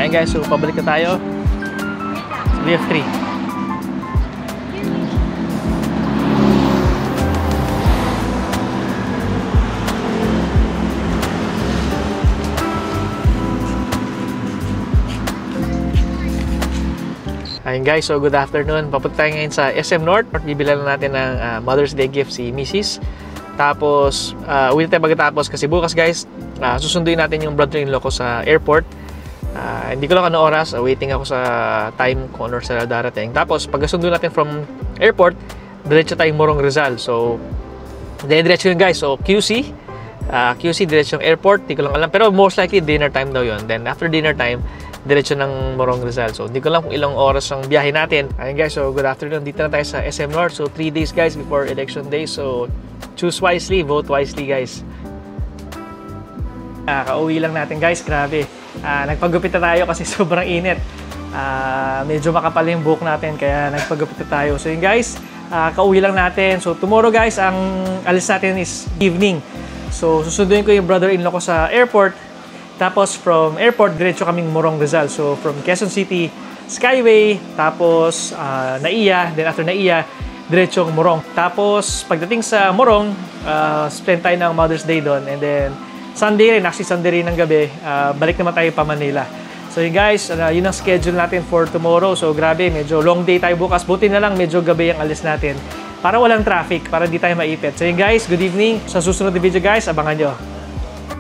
Ayun guys, so pabalik na tayo sa VF3. Ayun guys, so good afternoon. Papunta tayo ngayon sa SM North. Bibilan natin ng Mother's Day gift si Mrs. Tapos, uwi tayo pagkatapos kasi bukas guys, susunduin natin yung brother-in-law ko sa airport. Hindi ko lang ano oras, waiting ako sa time kung ano sila darating. Tapos, pagkasundo natin from airport, diretso tayong Morong Rizal. So, diretso yun guys. So, QC, diretso yung airport. Hindi ko lang alam. Pero most likely, dinner time daw yun. Then, after dinner time, diretso ng Morong Rizal. So, hindi ko lang kung ilang oras ang biyahe natin. Ayun guys, so good afternoon. Dito na tayo sa SM North. So, 3 days guys before election day. So, choose wisely, vote wisely guys. Kauwi lang natin guys, grabe. Nagpagupit na tayo kasi sobrang init. Medyo makapal yung buhok natin kaya nagpagupit na tayo. So, yun guys, kauwi lang natin. So, tomorrow guys, ang alis natin is evening. So, susunduin ko yung brother-in-law ko sa airport. Tapos from airport, diretso kaming Morong Rizal. So from Quezon City, Skyway, tapos Naiya, then after Naiya, diretsong Morong. Tapos pagdating sa Morong, spend tayo ng Mother's Day doon. And then Sunday rin, actually Sunday rin ng gabi, balik naman tayo pa Manila. So yun guys, yun ang schedule natin for tomorrow. So grabe, medyo long day tayo bukas. Buti na lang, medyo gabi ang alis natin. Para walang traffic, para di tayo maipit. So yun guys, good evening. Sa susunod na video guys, abangan nyo.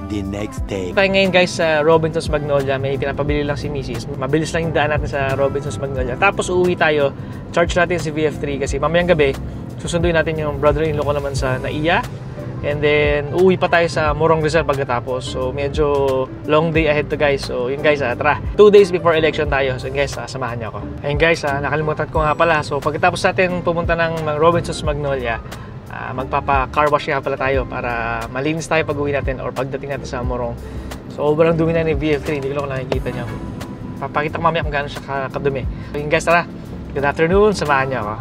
The next day. Tayo ngayon guys sa Robinsons Magnolia. May pinapabili lang si Mrs. Mabilis lang yung daan natin sa Robinsons Magnolia. Tapos uuwi tayo. Charge natin si VF3 kasi mamayang gabi susunduin natin yung brother-in-law ko naman sa Naiya. And then uuwi pa tayo sa Morong Rizal pagkatapos. So medyo long day ahead to guys. So yun guys, tara. 2 days before election tayo. So yun guys, samahan niyo ako. Ayun guys, nakalimutan ko nga pala. So pagkatapos natin pumunta ng Robinsons Magnolia, magpapa-car wash nga pala tayo para malinis tayo pag uwi natin or pagdating natin sa Morong. So, sobrang dumi na ni VF3. Hindi ko lang nakikita niya. Papakita ko mamaya kung gaano siya kadumi. So, yun guys, tara. Good afternoon. Samahan niyo ako.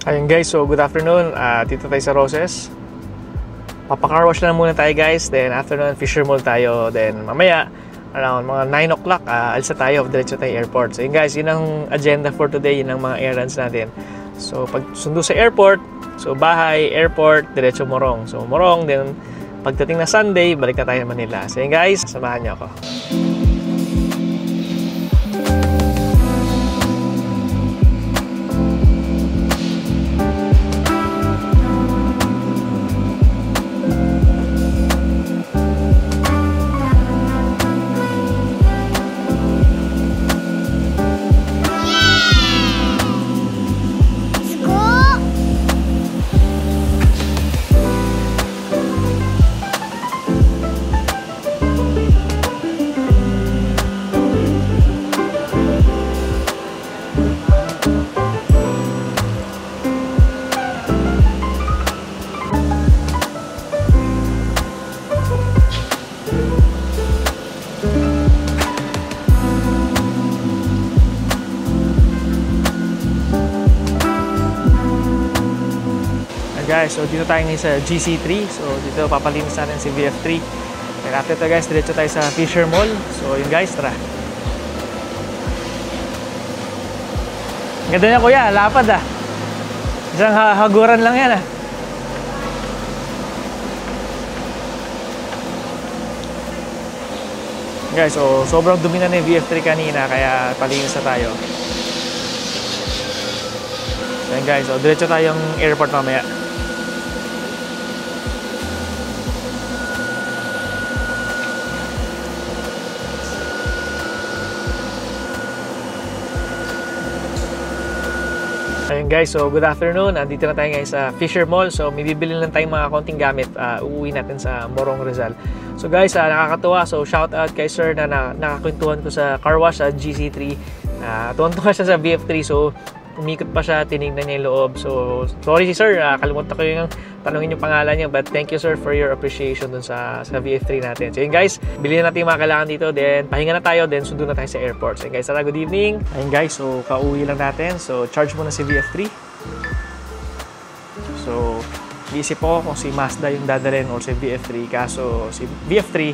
Ayun guys, so good afternoon. Dito tayo sa Roses. Papa-car wash na muna tayo guys. Then after nun, Fisher Mall tayo. Then mamaya, around mga 9 o'clock, alis na tayo, diretso tayo airport. So yun guys, yun ang agenda for today, yun ang mga errands natin. So pag sundo sa airport, so bahay, airport, diretso Morong. So Morong, then pagdating na Sunday, balik na tayo na Manila. So yun guys, samahan niyo ako. Guys, so dito tayo ngayon sa GC3. So dito papalinis natin si VF3. And after to guys, diretso tayo sa Fisher Mall. So yun guys, tara. Ganda niya kuya, lapad Isang haguran lang yan Guys, so sobrang dumi na ni VF3 kanina kaya palinis na tayo. So yun guys, so diretso tayong airport mamaya. Ayun guys, so good afternoon. Andito na tayo ngayon sa Fisher Mall. So may bibili lang tayong mga konting gamit. Uuwi natin sa Morong Rizal. So guys, nakakatuwa. So shout out kay sir na nakakwentuhan ko sa car wash sa GC3. Tuwan-tuwa siya sa VF3. So umikot pa siya, tinignan niya yung loob. So sorry si sir, kalimutan ko yung tanungin yung pangalan niya. But thank you sir for your appreciation dun sa VF3 natin. So yun guys, bilhin natin yung mga kailangan dito. Then pahinga na tayo, then sundo na tayo sa airport. So yun guys, tara, good evening. Ayun guys, so kauwi lang natin. So charge muna si VF3. So iisip ko kung si Mazda yung dadalhin or si BF3. Kaso si BF3,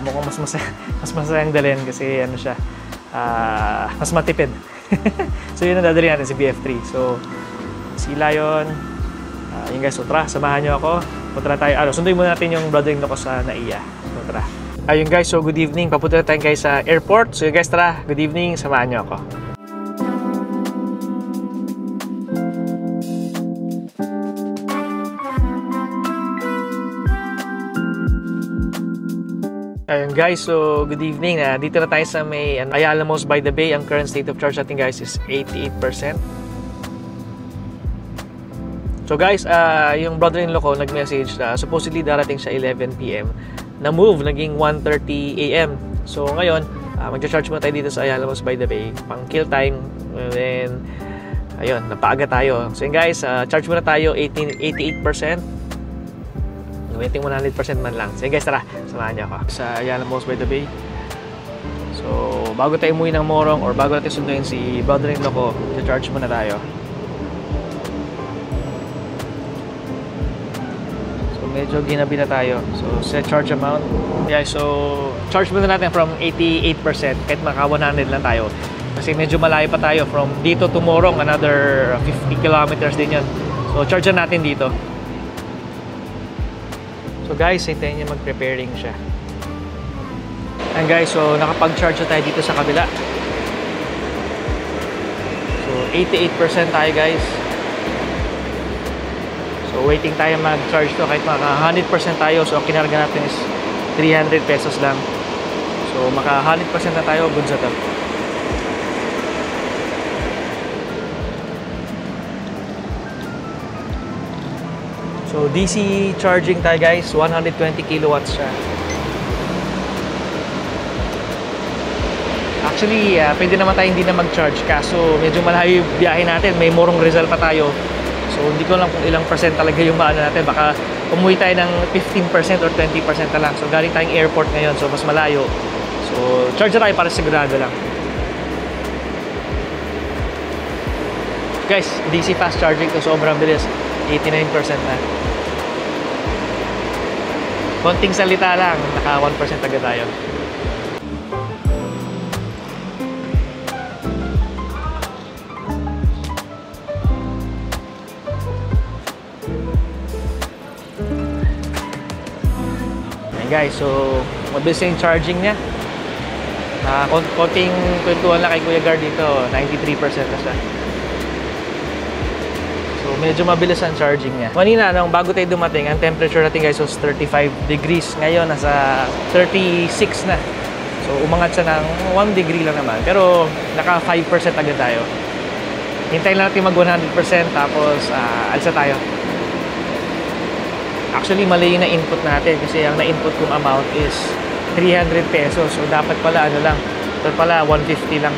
mukhang mas masayang dalhin kasi ano siya, mas matipid. So yun ang dadalhin natin, si BF3. So si Lion, yun guys, so tara, samahan nyo ako. Punta na tayo, sunduin muna natin yung brother-in-law ko sa NAIA. So tara. Ayun guys, so good evening. Papunta na tayo guys sa airport. So yun guys, tara, good evening, samahan nyo ako. Ayun guys, so good evening. Dito na tayo sa may Ayala Malls by the Bay. Ang current state of charge natin guys is 88%. So guys, yung brother-in-law ko nag-message na supposedly darating siya 11 PM. Na-move, naging 1:30 AM. So ngayon, mag-charge muna tayo dito sa Ayala Malls by the Bay. Pang kill time. And then, ayun, napaaga tayo. So yun guys, charge muna tayo 88%. Waiting 100% man lang. So guys, tara, samahan niyo ako sa Ayala Malls by the Bay. So bago tayo umuwi ng Morong or bago natin sunduin si brother-in-law ko, charge muna tayo. So medyo ginabi na tayo. So set charge amount. Yeah, so charge muna natin from 88% kahit maka 100 lang tayo. Kasi medyo malayo pa tayo from dito to Morong, another 50 kilometers din yan. So charge na natin dito. So guys, hintayin niya mag-preparing siya. And guys, so nakapag-charge na tayo dito sa kabila. So 88% tayo guys. So waiting tayo mag-charge to kahit maka 100% tayo. So ang kinarga natin is 300 pesos lang. So maka 100% na tayo, good sa to. So DC charging tayo guys, 120 kilowatts siya. Actually, pwede naman tayo hindi na mag-charge kaso medyo malayo yung biyahe natin, may Morong Rizal pa tayo. So hindi ko lang kung ilang percent talaga yung maano natin, baka umuwi tayo ng 15% or 20% na lang. So galing tayong airport ngayon, so mas malayo. So charge na tayo para sigurado lang. Guys, DC fast charging to sobrang bilis, 89% na. Konting salita lang, naka 1% agad tayo. Ayan guys, so mabilis yung charging niya. Konting kwentuhan lang kay Kuya Gar dito, 93% na siya. So medyo mabilis ang charging niya. Kanina, bago tayo dumating, ang temperature natin guys was 35 degrees. Ngayon, nasa 36 na. So umangat siya ng 1 degree lang naman. Pero naka 5% agad tayo. Hintayin lang natin mag 100% tapos alsa tayo. Actually, mali yung na-input natin kasi ang na-input kong amount is 300 pesos. So dapat pala dapat pala 150 lang.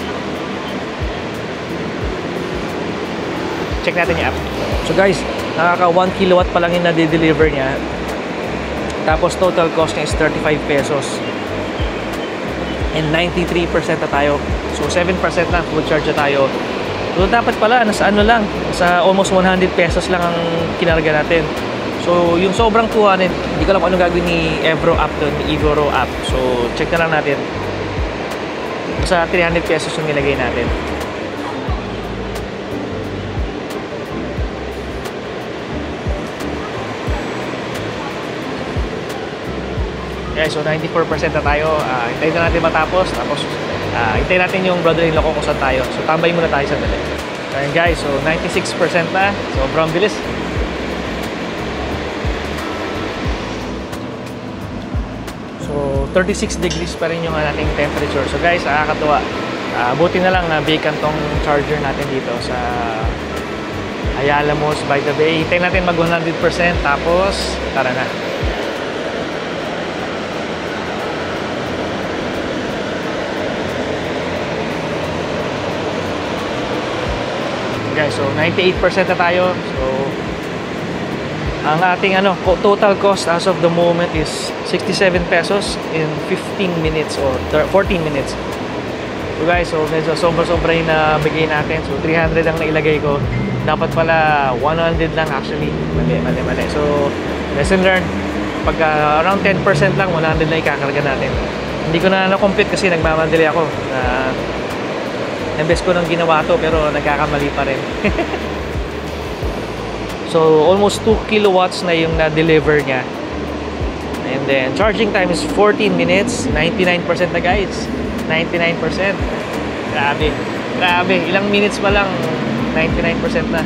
Check natin yung app. So guys, nakaka 1 kilowatt pa lang yung na-deliver niya. Tapos total cost niya is 35 pesos. And 93% na tayo. So 7% na full charge na tayo. So dapat pala nasa sa almost 100 pesos lang ang kinarga natin. So yung sobrang 200, hindi ko alam anong gagawin ni Evro app doon, ni Evro app. So check na lang natin. Sa 300 pesos yung nilagay natin. Okay, so 94% na tayo. Hintayin na natin matapos. Tapos, hintayin natin yung brother-in-law ko kung saan tayo. So, tambay muna tayo sa dali. So, ayan guys. So, 96% na. Sobrang bilis. So, 36 degrees pa rin yung ating temperature. So, guys, nakakatuwa. Buti na lang na vacant tong charger natin dito sa Ayala Malls by the Bay. Hintayin natin mag 100%. Tapos, tara na. Guys, so 98% na tayo. So ang ating total cost as of the moment is 67 pesos in 15 minutes or 14 minutes. So guys, so medyo sobra-sobra yung nabigay natin. So 300 ang nailagay ko. Dapat pala 100 lang actually. Mali. So, lesson learned. Pag around 10% lang, 100 na ikakarga natin. Hindi ko na na-compute kasi nagmamadali ako. Nambes ko nang ginawa to pero nagkakamali pa rin. So, almost 2 kilowatts na yung na-deliver niya. And then, charging time is 14 minutes. 99% na guys. 99%. Grabe. Ilang minutes pa lang, 99% na.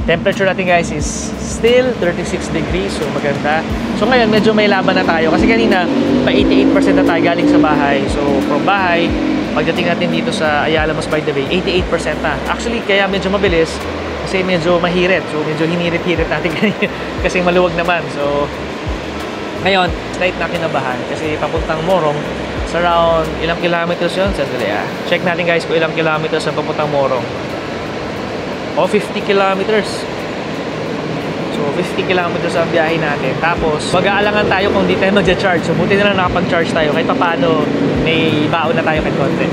Temperature natin guys is still 36 degrees. So, maganda. So, ngayon, medyo may laban na tayo. Kasi kanina, pa 88% na tayo galing sa bahay. So, from bahay, pagdating natin dito sa Ayala Mas by the Bay, 88% na. Actually, kaya medyo mabilis kasi medyo mahirit. So, medyo hinirit-hirit natin kanina kasi maluwag naman. So, ngayon, slight na kinabahan kasi papuntang Morong, sa around ilang kilometers yun? Sandali check natin guys kung ilang kilometers sa papuntang Morong. 50 kilometers. So, 50 kilometers ang biyahe natin. Tapos, mag-aalangan tayo kung di tayo mag-charge. So, buti na lang nakapag-charge tayo. Kahit pa paano, may baon na tayo kahit konti.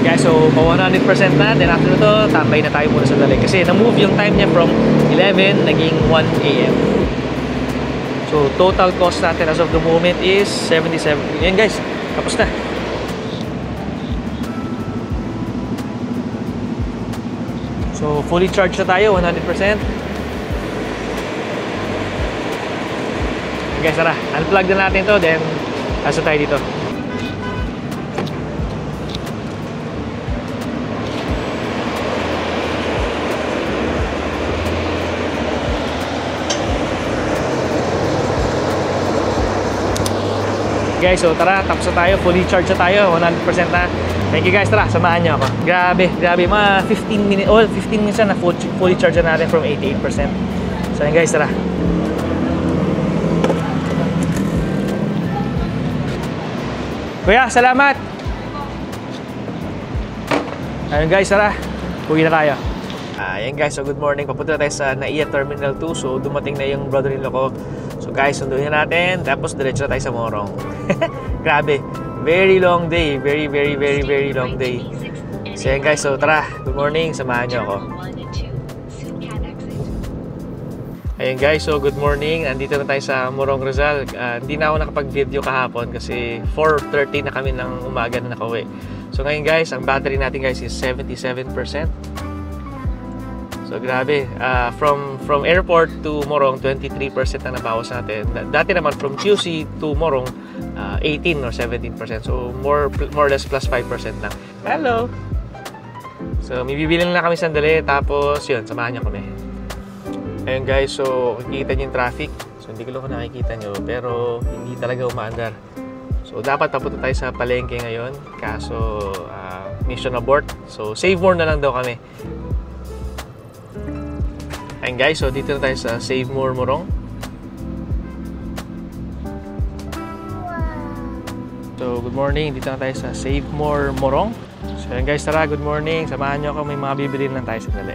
Guys, so, pa 100% na. Then, after ito, tambay na tayo muna sa Dalig. Kasi, na-move yung time niya from 11, naging 1 a.m. So, total cost natin as of the moment is 77. Yan guys, tapos na. So, fully charged na tayo, 100%. Guys, tara, unplug na natin to, then asa tayo dito. Guys, so tara, tapos na tayo, fully charged na tayo, 100% na. Thank you guys, tara, samahan nyo ako. Grabe, mga 15 minutes na fully charged na natin from 88%. So yun guys, tara. Kuya, salamat! Ayun guys, tara, uwi na tayo. Ayan guys, so good morning. Papunta na tayo sa NAIA Terminal 2. So dumating na yung brother-in-law ko. So guys, sunduin natin. Tapos diretso na tayo sa Morong. Grabe, very long day. Very long day. So ayan guys, so tara, good morning. Samahan nyo ako. Ayan guys, so good morning. Andito na tayo sa Morong Rizal. Hindi na ako nakapag-video kahapon kasi 4:30 na kami ng umaga na nakauwi. So ngayon guys, ang battery natin guys is 77%. So grabe, from airport to Morong, 23% na nabawas natin. Dati naman from QC to Morong, 18 or 17%. So more or less plus 5% lang. Hello! So may bibili na kami sandali, tapos yun, samahan niyo kami. Ayun guys, so kikita niyo yung traffic. So hindi ko lang nakikita niyo, pero hindi talaga umaandar. So dapat papunta tayo sa palengke ngayon, kaso mission abort. So save more na lang daw kami. Ayun guys, so dito na tayo sa Save More Morong. So good morning, dito na tayo sa Save More Morong. So ayun guys, tara, good morning. Samahan nyo ako, may mga bibili lang tayo sandali.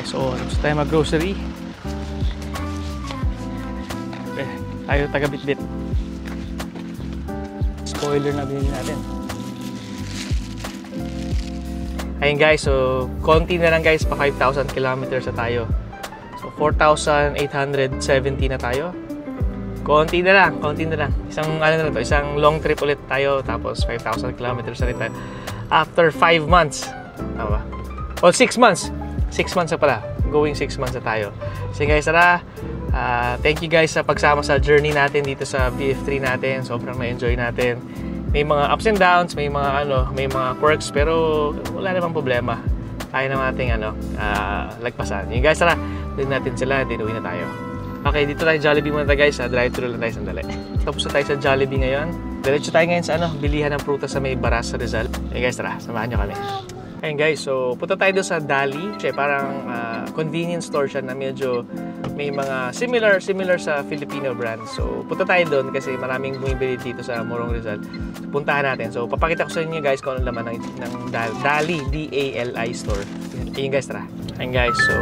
So, tapos tayo mag-grocery. Tayo taga-bit-bit. Spoiler na binili natin. Ayun guys, so konti na lang guys, pa 5,000 kilometers na tayo. So 4,870 na tayo. Konti na lang. Isang ano na to, isang long trip ulit tayo, tapos 5,000 kilometers na rin tayo. After 5 months. Tama ba? Well, 6 months. 6 months na pala. Going 6 months na tayo. So guys, tara. Thank you guys sa pagsama sa journey natin dito sa BF3 natin. Sobrang na-enjoy natin. May mga ups and downs, may mga quirks, pero wala namang problema. kaya naman ating lagpasan. Yung guys, tara, doon natin sila, dinuwi na tayo. Okay, dito tayo Jollibee muna tayo guys. Drive-thru lang tayo sandali. Tapos na tayo sa Jollibee ngayon. Diretso tayo ngayon sa bilihan ng prutas sa may Baras sa Rizal. Okay guys, tara, samahan nyo kami. Ayun guys, so punta tayo doon sa Dali. Siya parang convenience store siya na medyo may mga similar sa Filipino brand. So punta tayo doon kasi maraming bumibili dito sa Morong Rizal. So, puntahan natin. So papakita ko sa inyo guys kung ano laman ng Dali, D-A-L-I store. Ayun guys, tara. Ayun guys, so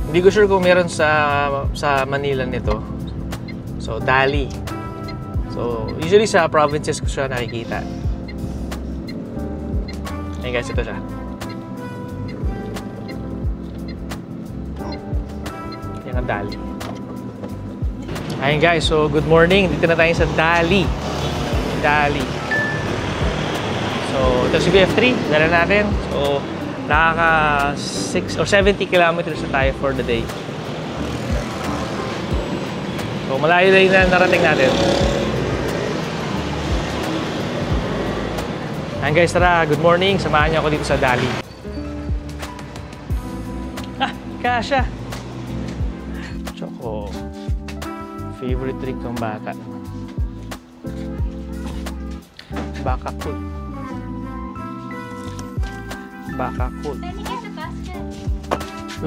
hindi ko sure kung meron sa Manila nito. So Dali. So usually sa provinces ko siya nakikita. Ayun guys, ito siya. Yan ang Dali. Ayun guys, so good morning. Dito na tayo sa Dali. Dali. So ito si BF3. Dala natin. So nakaka 6 or 70 kilometers na tayo for the day. So malayo na narating natin. Ayan guys, tara, good morning. Samahan niyo ako dito sa Dali. Kasha! Choco. Favorite drink ng bata. Baka cool. Baka cool.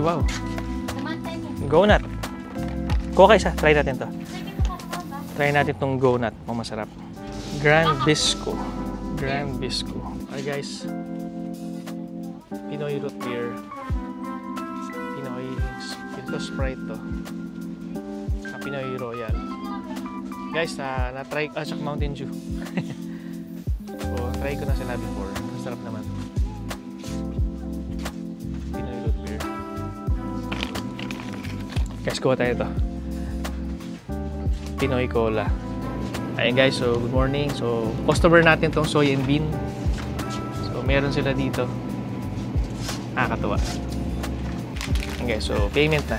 Wow. Go nut. Kuha kayo isa. Try natin to. Try natin tong go nut. Masarap. Grand Bisco. Grand Bisco. Hi guys. Pinoy root beer. Pinoy Sprite to. Pinoy Royal. Guys, na-try ko. Tsaka Mountain Dew. So, try ko na sila before. Masarap naman. Pinoy root beer. Guys, kuha tayo ito. Pinoy Cola. Ayun guys, so good morning. So, customer natin tong soy and bean. So, meron sila dito. Nakakatuwa. Ayun guys, so payment na.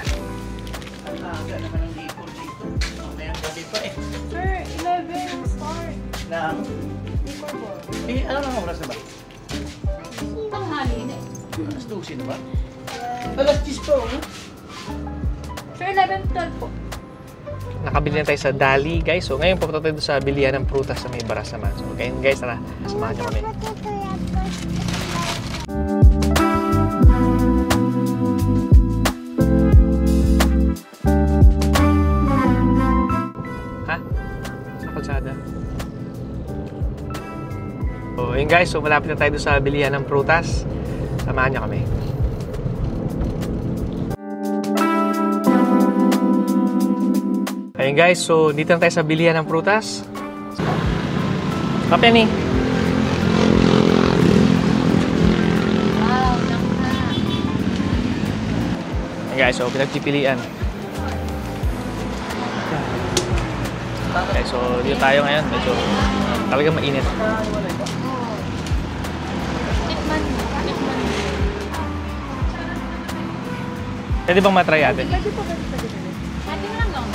Sir, 11 start. Ano lang oras na ba? Tanghali na Alas 12 na ba? Alas 10 po. Sir, 11-12 po. Nakabili na tayo sa Dali, guys. So, ngayon pupunta tayo sa bilihan ng prutas sa may Baras naman. So, okay, guys, tara. Samahan niyo kami. Ha? Sa kalsada? So, ayun guys. So, malapit na tayo sa bilihan ng prutas. Samahan niyo kami. Ayun guys, so dito na tayo sa bilihan ng prutas. Kape ni. Wow, langka. Ayun guys, so pinagpipilian. Okay, so dito tayo ngayon. Medyo talagang mainit. Tikman mo. Pwede bang matry ate? Pwede po. Pwede mo lang lang.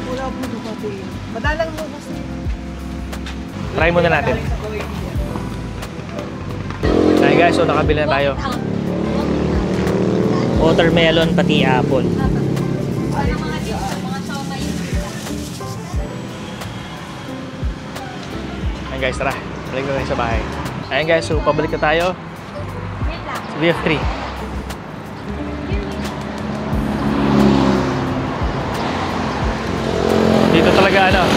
Wala po ito pati. Madalang mo kasi. Try muna natin. Ayun guys, so nakabili na tayo. Watermelon pati apple. Para mga dito, mga siomay. Ayun guys, tara. Balik na tayo sa bahay. Ayun guys, so pabalik na tayo Wait lang. sa BF3. Dito talaga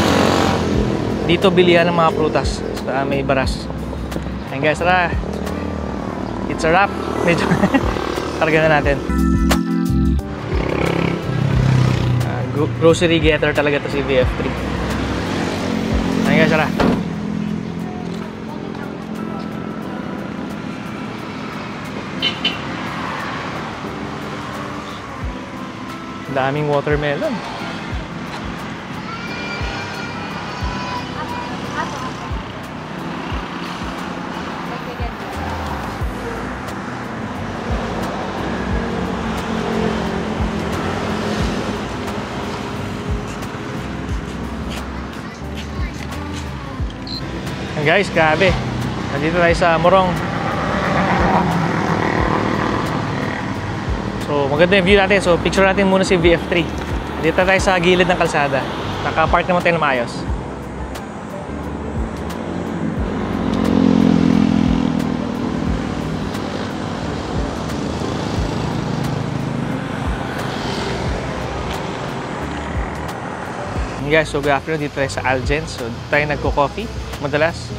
dito bilihan ng mga prutas sa may Baras. Ayun guys, tara. It's a wrap. Medyo karga na natin. Grocery getter talaga to si BF3. Ayun guys, tara. Daming watermelon. Guys, grabe. Nandito tayo sa Morong. So, maganda yung view natin. So, picture natin muna si VF3. Dito tayo sa gilid ng kalsada. Naka-park naman tayo na maayos. Guys, so good afternoon. Dito tayo sa Algens. So, dito tayo nagko-coffee madalas.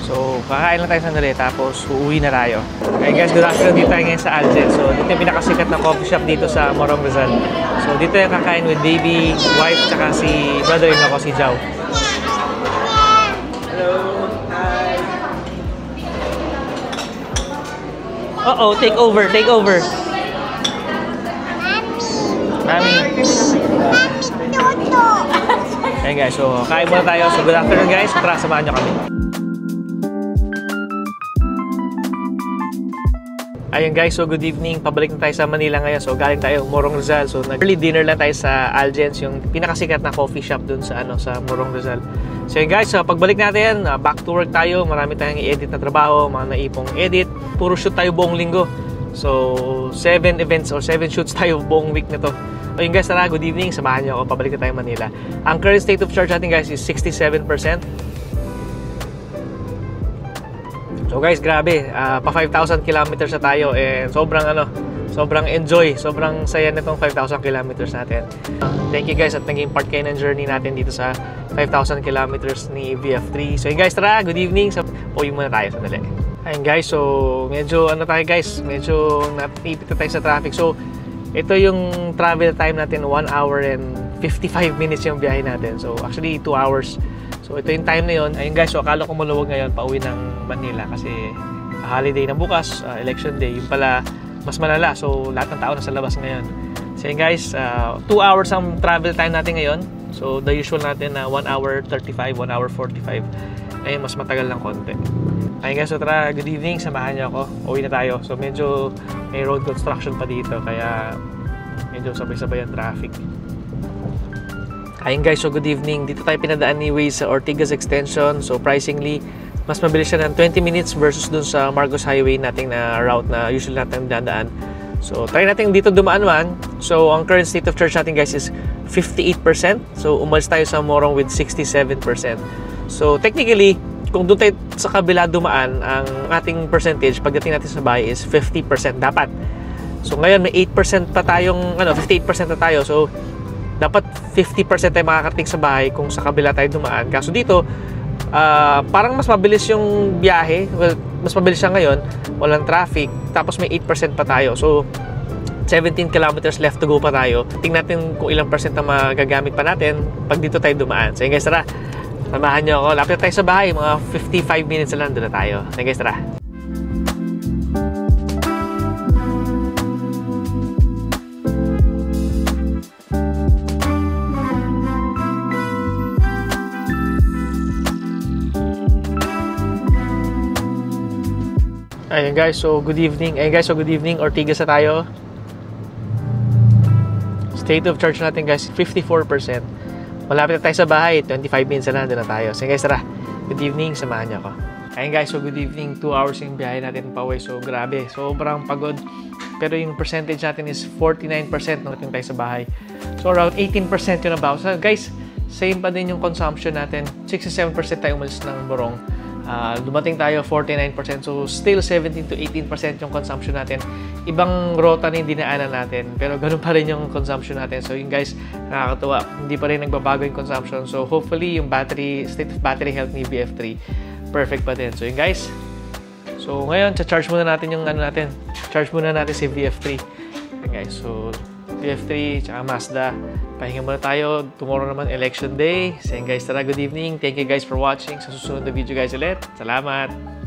So, kakain lang tayo sandali tapos uuwi na tayo. Okay guys, good afternoon. Dito tayo ngayon sa Algens. So, dito yung pinakasikat na coffee shop dito sa Morong Rizal. So, dito yung kakain with baby, wife, tsaka si brother-in-law ko, si Jao. Hello! Hi! Uh-oh, take over, take over. Mami. Ayan guys, so kain muna tayo. So good afternoon guys. Tara, samahan nyo kami. Ayun guys, so good evening. Pabalik na tayo sa Manila ngayon. So galing tayo Morong Rizal. So nag-early dinner lang tayo sa Algens, yung pinakasikat na coffee shop dun sa sa Morong Rizal. So yun guys, so pagbalik natin, back to work tayo. Marami tayong i-edit na trabaho, mga naipong edit. Puro shoot tayo buong linggo. So 7 events or 7 shoots tayo buong week na to. So yun guys, tara, good evening. Samahan nyo ako, pabalik na tayo Manila. Ang current state of charge natin guys is 67%. So guys, grabe, pa 5,000 kilometers na tayo and sobrang enjoy, sobrang saya nitong 5,000 kilometers natin. Thank you guys at naging part kayo ng journey natin dito sa 5,000 kilometers ni VF3. So yun guys, tara, good evening. Pauwi muna tayo sandali. Ayun guys, so medyo medyo napipit na tayo sa traffic. So ito yung travel time natin, 1 hour and 55 minutes yung biyahe natin. So actually 2 hours. So ito yung time na yun. Ayun guys, so akala ko maluwag ngayon pauwi ng Manila kasi holiday na bukas, election day. Yung pala mas malala. So lahat ng tao nasa labas ngayon. So yun guys, 2 hours ang travel time natin ngayon. So the usual natin na 1 hour 35, 1 hour 45. Ayun, mas matagal ng konti. Ayun guys, so tara, good evening. Samahan niyo ako. Uwi na tayo. So medyo may road construction pa dito kaya medyo sabay-sabay ang traffic. Ayun guys, so good evening. Dito tayo pinadaan ni Waze sa Ortigas Extension. So pricingly, mas mabilis siya ng 20 minutes versus dun sa Marcos Highway nating na route na usually natin dadaan. So try natin dito dumaan man. So ang current state of charge natin guys is 58%. So umalis tayo sa Morong with 67%. So technically, kung doon tayo sa kabila dumaan, ang ating percentage pagdating natin sa bahay is 50% dapat. So ngayon may 8% pa tayong 58% na tayo. So dapat 50% tayo makakarating sa bahay kung sa kabila tayo dumaan. Kaso dito parang mas mabilis yung biyahe. Well, mas mabilis siya ngayon, walang traffic, tapos may 8% pa tayo. So 17 kilometers left to go pa tayo. Tingnan natin kung ilang percent ang magagamit pa natin pag dito tayo dumaan. So yun guys, tara. Samahan nyo ako. Lapit tayo sa bahay. Mga 55 minutes na lang. Doon na tayo. So guys, tara. Ayun guys, so good evening. Ortigas na tayo. State of charge natin guys, 54%. Malapit na tayo sa bahay, 25 minutes na lang, doon na tayo. So guys, tara, good evening, samahan niyo ako. Ayun guys, so good evening, 2 hours yung biyahe natin pa uwi. So grabe, sobrang pagod. Pero yung percentage natin is 49% nung natin tayo sa bahay. So around 18% yun na bawas. So guys, same pa din yung consumption natin. 67% tayo umalis ng Morong. Dumating tayo 49%. So still 17 to 18% yung consumption natin. Ibang rota na yung dinaanan natin, pero ganun pa rin yung consumption natin. So yun guys, nakakatuwa. Hindi pa rin nagbabago yung consumption. So hopefully yung state of battery health ni VF3 perfect pa din. So yun guys. So ngayon, charge muna natin yung charge muna natin si VF3. Yun guys, so VF3 tsaka Mazda. Pahinga muna tayo. Tomorrow naman election day. So yun guys, tara, good evening. Thank you guys for watching. Sa susunod na video guys ulit. Salamat!